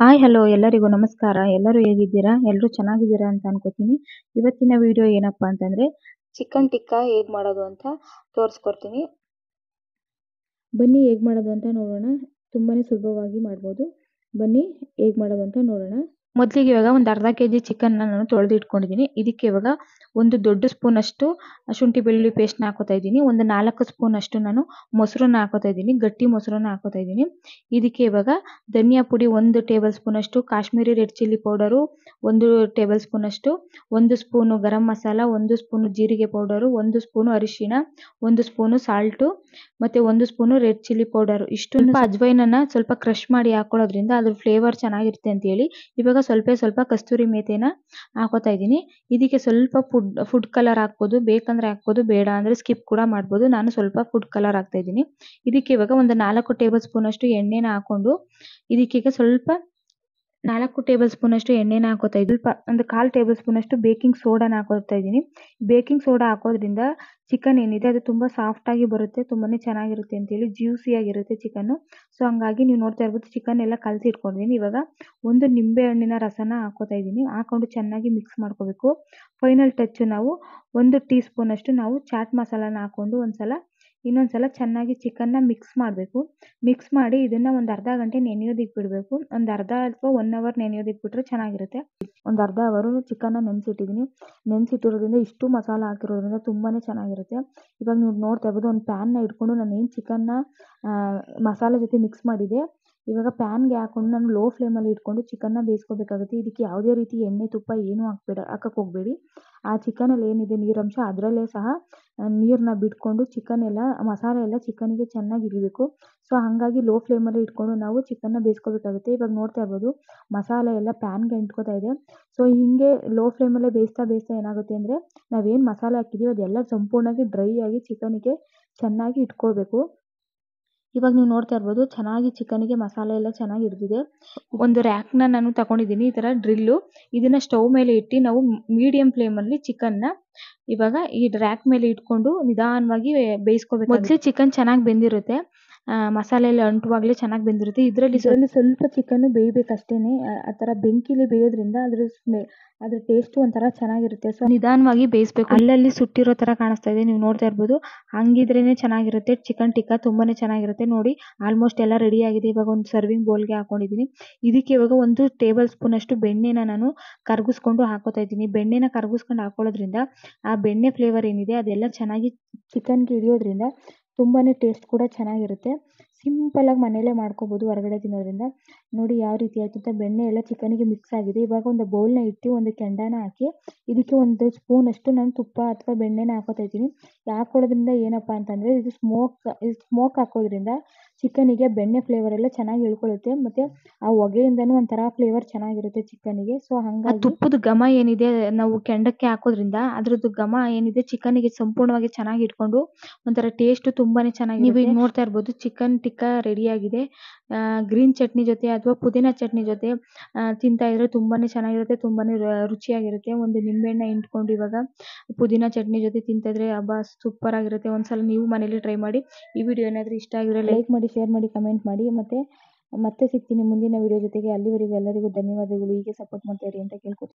Hi hello ಎಲ್ಲರಿಗೂ ನಮಸ್ಕಾರ. ಎಲ್ಲರೂ ಹೇಗಿದ್ದೀರಾ? ಎಲ್ಲರೂ ಚೆನ್ನಾಗಿದ್ದೀರಾ ಅಂತ ಅನ್ಕೋತೀನಿ. ಇವತ್ತಿನ ವಿಡಿಯೋ ಏನಪ್ಪಾ ಅಂತಂದ್ರೆ ಚಿಕನ್ ಟಿಕ್ಕಾ ಹೇಗ್ ಮಾಡೋದು ಅಂತ ತೋರಿಸ್ಕೊಡ್ತೀನಿ. ಬನ್ನಿ ಹೇಗ್ ಮಾಡೋದು ಅಂತ ನೋಡೋಣ. ತುಂಬಾನೇ ಸುಲಭವಾಗಿ ಮಾಡ್ಬೋದು. ಬನ್ನಿ ಹೇಗ್ ಮಾಡೋದು ಅಂತ ನೋಡೋಣ. ಮೊದಲಿಗೆ ಇವಾಗ ಒಂದು ಅರ್ಧ ಕೆಜಿ ಚಿಕನ್ನ ನಾನು ತೊಳೆದು ಇಟ್ಕೊಂಡಿದ್ದೀನಿ. ಇದಕ್ಕೆ ಇವಾಗ ಒಂದು ದೊಡ್ಡ ಸ್ಪೂನ್ ಅಷ್ಟು ಶುಂಠಿ ಬೆಳ್ಳುಳ್ಳಿ ಪೇಸ್ಟ್ನ ಹಾಕೋತಾ ಇದ್ದೀನಿ. ಒಂದು 4 ಸ್ಪೂನ್ ಅಷ್ಟು ನಾನು ಮೊಸರನ್ನ ಹಾಕೋತಾ ಇದ್ದೀನಿ. ಗಟ್ಟಿ ಮೊಸರನ್ನ ಹಾಕೋತಾ ಇದ್ದೀನಿ. ಇದಕ್ಕೆ ಇವಾಗ ಧನಿಯಾ ಪುಡಿ 1 ಟೇಬಲ್ ಸ್ಪೂನ್ ಅಷ್ಟು, Kashmiri red chilli powder 1 table spoon ಅಷ್ಟು, 1 ಸ್ಪೂನು ಗರಂ ಮಸಾಲ, 1 ಸ್ಪೂನು ಜೀರಿಗೆ ಪೌಡರು, 1 ಸ್ಪೂನು ಅರಿಶಿಣ, 1 ಸ್ಪೂನು ಸಾಲ್ಟು ಮತ್ತೆ 1 ಸ್ಪೂನು ರೆಡ್ ಚಿಲ್ಲಿ ಪೌಡರ್. ಇಷ್ಟನ್ನು ಅಜ್ವೈನನ್ನ ಸ್ವಲ್ಪ ಕ್ರಶ್ ಮಾಡಿ ಹಾಕೊಳ್ಳೋದ್ರಿಂದ ಅದ್ರ ಫ್ಲೇವರ್ ಚೆನ್ನಾಗಿರುತ್ತೆ ಅಂತ ಹೇಳಿ ಇವಾಗ ಸ್ವಲ್ಪ ಕಸ್ತೂರಿ ಮೇಥಿನ ಹಾಕೋತಾ ಇದ್ದೀನಿ. ಇದಕ್ಕೆ ಸ್ವಲ್ಪ ಫುಡ್ ಕಲರ್ ಹಾಕ್ಬೋದು, ಬೇಕಂದ್ರೆ ಹಾಕ್ಬೋದು, ಬೇಡ ಅಂದ್ರೆ ಸ್ಕಿಪ್ ಕೂಡ ಮಾಡ್ಬೋದು. ನಾನು ಸ್ವಲ್ಪ ಫುಡ್ ಕಲರ್ ಹಾಕ್ತಾ ಇದ್ದೀನಿ. ಇದಕ್ಕೆ ಇವಾಗ ಒಂದು 4 ಟೇಬಲ್ ಸ್ಪೂನ್ ಅಷ್ಟು ಎಣ್ಣೆನ ಹಾಕೊಂಡು ಇದಕ್ಕೀಗ ಸ್ವಲ್ಪ 4 ಟೇಬಲ್ ಸ್ಪೂನ್ ಅಷ್ಟು ಎಣ್ಣೆನ ಹಾಕೋತಾ ಇದ್ದೀನಿ. ಒಂದು 1/4 ಟೇಬಲ್ ಸ್ಪೂನ್ ಅಷ್ಟು ಬೇಕಿಂಗ್ ಸೋಡಾನ ಹಾಕೋತಾ ಇದ್ದೀನಿ. ಬೇಕಿಂಗ್ ಸೋಡಾ ಹಾಕೋದ್ರಿಂದ ಚಿಕನ್ ಏನಿದೆ ಅದು ತುಂಬಾ ಸಾಫ್ಟ್ ಆಗಿ ಬರುತ್ತೆ, ತುಂಬಾನೇ ಚೆನ್ನಾಗಿರುತ್ತೆ ಅಂತೇಳಿ, ಜ್ಯೂಸಿ ಆಗಿರುತ್ತೆ ಚಿಕನ್. ಸೊ ಹಂಗಾಗಿ ನೀವು ನೋಡ್ತಾ ಇರ್ಬೋದು ಚಿಕನ್ ಎಲ್ಲ ಕಲಸಿ ಇಟ್ಕೊಂಡಿದ್ದೀನಿ. ಇವಾಗ ಒಂದು ನಿಂಬೆ ಹಣ್ಣಿನ ರಸನ ಹಾಕೋತಾ ಇದ್ದೀನಿ. ಹಾಕೊಂಡು ಚೆನ್ನಾಗಿ ಮಿಕ್ಸ್ ಮಾಡ್ಕೋಬೇಕು. ಫೈನಲ್ ಟಚ್ ನಾವು 1 ಟೀ ಸ್ಪೂನ್ ಅಷ್ಟು ನಾವು ಚಾಟ್ ಮಸಾಲಾನ ಹಾಕೊಂಡು ಇನ್ನೊಂದ್ಸಲ ಚೆನ್ನಾಗಿ ಚಿಕನ್ನ ಮಿಕ್ಸ್ ಮಾಡಬೇಕು. ಮಿಕ್ಸ್ ಮಾಡಿ ಇದನ್ನ ಒಂದು ಅರ್ಧ ಗಂಟೆ ನೆನೆಯೋದಿಕ್ಕೆ ಬಿಡಬೇಕು. ಒಂದು ಅರ್ಧ ಅಥವಾ 1 ಅವರ್ ನೆನೆಯೋದಿಕ್ಕೆ ಬಿಟ್ರೆ ಚೆನ್ನಾಗಿರುತ್ತೆ. ಒಂದು ಅರ್ಧ ಅವರು ಚಿಕನ್ನ ನೆನೆಸಿಟ್ಟಿದ್ದೀನಿ. ನೆನೆಸಿಟ್ಟಿರೋದ್ರಿಂದ ಇಷ್ಟು ಮಸಾಲ ಹಾಕಿರೋದ್ರಿಂದ ತುಂಬಾನೇ ಚೆನ್ನಾಗಿರುತ್ತೆ. ಇವಾಗ ನೀವು ನೋಡ್ತಾ ಇರ್ಬೋದು ಒಂದು ಪ್ಯಾನ್ನ ಇಟ್ಕೊಂಡು ನಾನು ಏನು ಚಿಕನ್ನ ಮಸಾಲೆ ಜೊತೆ ಮಿಕ್ಸ್ ಮಾಡಿದೆ ಇವಾಗ ಪ್ಯಾನ್ಗೆ ಹಾಕೊಂಡು ನಾನು ಲೋ ಫ್ಲೇಮಲ್ಲಿ ಇಟ್ಕೊಂಡು ಚಿಕನ್ನ ಬೇಯಿಸ್ಕೋಬೇಕಾಗುತ್ತೆ. ಇದಕ್ಕೆ ಯಾವುದೇ ರೀತಿ ಎಣ್ಣೆ ತುಪ್ಪ ಏನೂ ಹಾಕಕ್ಕೆ ಹೋಗಬೇಡಿ. ಆ ಚಿಕನಲ್ಲಿ ಏನಿದೆ ನೀರಂಶ ಅದರಲ್ಲೇ ಸಹ ನೀರನ್ನ ಬಿಟ್ಕೊಂಡು ಚಿಕನ್ ಎಲ್ಲ ಮಸಾಲೆ ಎಲ್ಲ ಚಿಕನ್ಗೆ ಚೆನ್ನಾಗಿ ಇಳಿಬೇಕು. ಸೊ ಹಾಗಾಗಿ ಲೋ ಫ್ಲೇಮಲ್ಲಿ ಇಟ್ಕೊಂಡು ನಾವು ಚಿಕನ್ನ ಬೇಯಿಸ್ಕೋಬೇಕಾಗುತ್ತೆ. ಇವಾಗ ನೋಡ್ತಾ ಇರ್ಬೋದು ಮಸಾಲೆ ಎಲ್ಲ ಪ್ಯಾನ್ಗೆ ಅಂಟ್ಕೋತಾ ಇದೆ. ಸೊ ಹಿಂಗೆ ಲೋ ಫ್ಲೇಮಲ್ಲೇ ಬೇಯಿಸ್ತಾ ಏನಾಗುತ್ತೆ ಅಂದರೆ ನಾವೇನು ಮಸಾಲೆ ಹಾಕಿದ್ದೀವಿ ಅದೆಲ್ಲ ಸಂಪೂರ್ಣವಾಗಿ ಡ್ರೈ ಆಗಿ ಚಿಕನ್ಗೆ ಚೆನ್ನಾಗಿ ಇಟ್ಕೊಳ್ಬೇಕು. ಇವಾಗ ನೀವು ನೋಡ್ತಾ ಇರ್ಬೋದು ಚೆನ್ನಾಗಿ ಚಿಕನ್ಗೆ ಮಸಾಲೆ ಎಲ್ಲ ಚೆನ್ನಾಗಿ ಹಿಡಿದಿದೆ. ಒಂದು ರ್ಯಾಕ್ನ ನಾನು ತಗೊಂಡಿದ್ದೀನಿ, ಈ ಥರ ಡ್ರಿಲ್ಲು. ಇದನ್ನ ಸ್ಟವ್ ಮೇಲೆ ಇಟ್ಟು ನಾವು ಮೀಡಿಯಂ ಫ್ಲೇಮಲ್ಲಿ ಚಿಕನ್ನ ಇವಾಗ ಈ ರ್ಯಾಕ್ ಮೇಲೆ ಇಟ್ಕೊಂಡು ನಿಧಾನವಾಗಿ ಬೇಯಿಸ್ಕೋಬೇಕು. ಮೊದಲೇ ಚಿಕನ್ ಚೆನ್ನಾಗಿ ಬೆಂದಿರುತ್ತೆ, ಮಸಾಲೆ ಎಲ್ಲ ಅಂಟುವಾಗಲೇ ಚೆನ್ನಾಗಿ ಬೆಂದಿರುತ್ತೆ. ಇದರಲ್ಲಿ ಸ್ವಲ್ಪ ಚಿಕನ್ನು ಬೇಯಬೇಕಷ್ಟೇನೆ. ಆ ಥರ ಬೆಂಕಿಲಿ ಬೇಯೋದ್ರಿಂದ ಅದ್ರ ಟೇಸ್ಟ್ ಒಂಥರ ಚೆನ್ನಾಗಿರುತ್ತೆ. ಸೊ ನಿಧಾನವಾಗಿ ಬೇಯಿಸ್ಬೇಕು. ಅಲ್ಲಲ್ಲಿ ಸುಟ್ಟಿರೋ ಥರ ಕಾಣಿಸ್ತಾ ಇದೆ, ನೀವು ನೋಡ್ತಾ ಇರ್ಬೋದು. ಹಂಗಿದ್ರೇನೆ ಚೆನ್ನಾಗಿರುತ್ತೆ ಚಿಕನ್ ಟಿಕ್ಕಾ, ತುಂಬಾನೇ ಚೆನ್ನಾಗಿರುತ್ತೆ. ನೋಡಿ ಆಲ್ಮೋಸ್ಟ್ ಎಲ್ಲ ರೆಡಿ ಆಗಿದೆ. ಇವಾಗ ಒಂದು ಸರ್ವಿಂಗ್ ಬೌಲ್ಗೆ ಹಾಕೊಂಡಿದ್ದೀನಿ. ಇದಕ್ಕೆ ಇವಾಗ 1 ಟೇಬಲ್ ಸ್ಪೂನ್ ಅಷ್ಟು ಬೆಣ್ಣೆನ ನಾನು ಕರಗಿಸ್ಕೊಂಡು ಹಾಕೋತಾ ಇದ್ದೀನಿ. ಬೆಣ್ಣೆನ ಕರಗಿಸ್ಕೊಂಡು ಹಾಕೊಳ್ಳೋದ್ರಿಂದ ಆ ಬೆಣ್ಣೆ ಫ್ಲೇವರ್ ಏನಿದೆ ಅದೆಲ್ಲ ಚೆನ್ನಾಗಿ ಚಿಕನ್ಗೆ ಹಿಡಿಯೋದ್ರಿಂದ ತುಂಬಾನೇ ಟೇಸ್ಟ್ ಕೂಡ ಚೆನ್ನಾಗಿರುತ್ತೆ. ಸಿಂಪಲಾಗಿ ಮನೆಯಲ್ಲೇ ಮಾಡ್ಕೋಬೋದು ಹೊರಗಡೆ ತಿನ್ನೋದ್ರಿಂದ. ನೋಡಿ ಯಾವ ರೀತಿ ಆಯ್ತು ಅಂತ, ಬೆಣ್ಣೆ ಎಲ್ಲ ಚಿಕನ್ಗೆ ಮಿಕ್ಸ್ ಆಗಿದೆ. ಇವಾಗ ಒಂದು ಬೌಲ್ನ ಇಟ್ಟು ಒಂದು ಕೆಂಡನ ಹಾಕಿ ಇದಕ್ಕೆ 1 ಸ್ಪೂನ್ ಅಷ್ಟು ನಾನು ತುಪ್ಪ ಅಥವಾ ಬೆಣ್ಣೆನ ಹಾಕೋತಾ ಇದ್ದೀನಿ. ಹಾಕೊಳ್ಳೋದ್ರಿಂದ ಏನಪ್ಪ ಅಂತಂದರೆ ಇದು ಸ್ಮೋಕ್ ಹಾಕೋದ್ರಿಂದ ಚಿಕನಿಗೆ ಬೆಣ್ಣೆ ಫ್ಲೇವರ್ ಎಲ್ಲ ಚೆನ್ನಾಗಿ ಇಳ್ಕೊಳ್ಳುತ್ತೆ. ಮತ್ತು ಆ ಹೊಗೆಯಿಂದನೂ ಒಂಥರ ಫ್ಲೇವರ್ ಚೆನ್ನಾಗಿರುತ್ತೆ ಚಿಕನಿಗೆ. ಸೊ ಹಾಗಾಗಿ ತುಪ್ಪದ ಘಮ ಏನಿದೆ ನಾವು ಕೆಂಡಕ್ಕೆ ಹಾಕೋದ್ರಿಂದ ಅದ್ರದ್ದು ಘಮ ಏನಿದೆ ಚಿಕನಿಗೆ ಸಂಪೂರ್ಣವಾಗಿ ಚೆನ್ನಾಗಿ ಇಟ್ಕೊಂಡು ಒಂಥರ ಟೇಸ್ಟು ತುಂಬಾನೇ ಚೆನ್ನಾಗಿ. ನೀವು ಈಗ ನೋಡ್ತಾ ಇರ್ಬೋದು ಚಿಕನ್ ಟಿಕ್ಕಾ ರೆಡಿಯಾಗಿದೆ. ಗ್ರೀನ್ ಚಟ್ನಿ ಜೊತೆ ಅಥವಾ ಪುದೀನ ಚಟ್ನಿ ಜೊತೆ ತಿಂತಾ ಇದ್ರೆ ತುಂಬಾನೇ ಚೆನ್ನಾಗಿರುತ್ತೆ, ತುಂಬಾನೇ ರುಚಿಯಾಗಿರುತ್ತೆ. ಒಂದು ನಿಂಬೆಹಣ್ಣ ಹಿಂಡ್ಕೊಂಡು ಇವಾಗ ಪುದೀನ ಚಟ್ನಿ ಜೊತೆ ತಿಂತಾ ಇದ್ರೆ ಹಬ್ಬ ಸೂಪರ್ ಆಗಿರುತ್ತೆ. ಒಂದ್ಸಲ ನೀವು ಮನೇಲಿ ಟ್ರೈ ಮಾಡಿ. ಈ ವಿಡಿಯೋ ಏನಾದರೂ ಇಷ್ಟ ಆಗಿದ್ರೆ ಲೈಕ್ ಮಾಡಿ, ಶೇರ್ ಮಾಡಿ, ಕಮೆಂಟ್ ಮಾಡಿ. ಮತ್ತೆ ಸಿಗ್ತೀನಿ ಮುಂದಿನ ವಿಡಿಯೋ ಜೊತೆಗೆ. ಅಲ್ಲಿವರೆಗೂ ಎಲ್ಲರಿಗೂ ಧನ್ಯವಾದಗಳು. ಹೀಗೆ ಸಪೋರ್ಟ್ ಮಾಡ್ತಾ ಇರಿ ಅಂತ ಕೇಳ್ಕೊತೀನಿ.